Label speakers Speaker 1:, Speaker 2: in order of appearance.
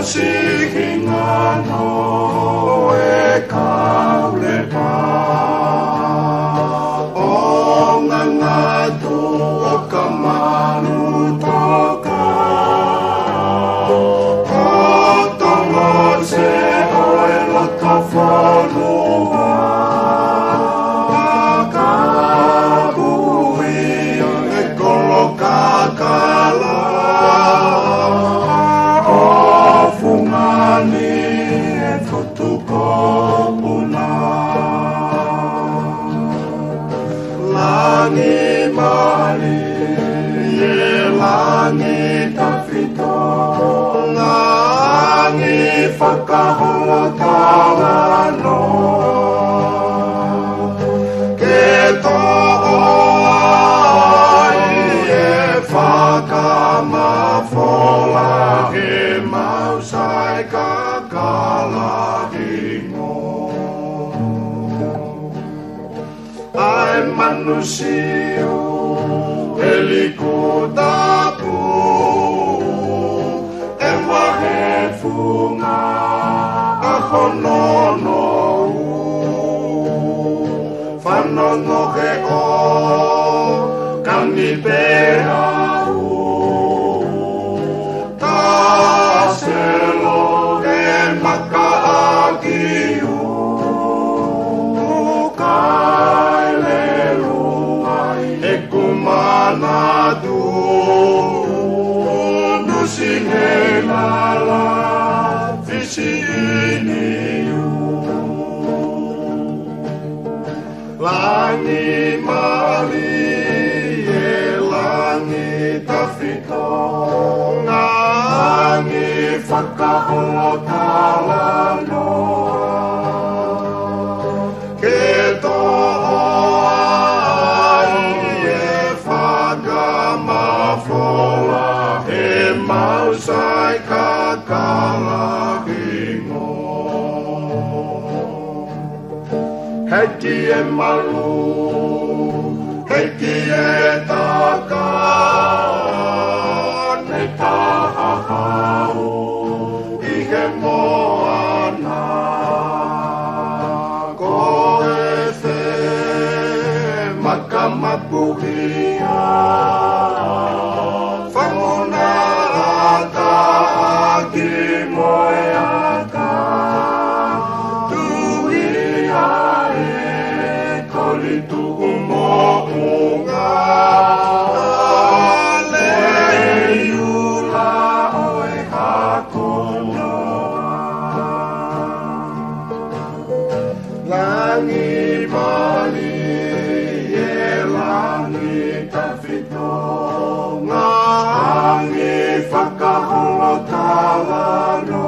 Speaker 1: Sihingano e kaulepa o ngangatu o kamanu toka o tongon se o elotofonua kabui e kolokakala Langi mali, ye langi tafito, langi whakahotalano. Ke toai e whakamafola he mausai kakalahingo. Ai manusio helikutapu e wahefunga ahonono whanono he o kanipea taselo he makaakiu Manadu nusingelala visiniu langi mali e langi tafito langi whakahotalano keto Mausai kakalahingo Heki e malu Heki e taka Ne tahahau Ike moana Ko e se Makamapuhia Moeaka tuia e kolitu umounga ale iula oe hakonoa langi mali e langi tafito langi whakahotalano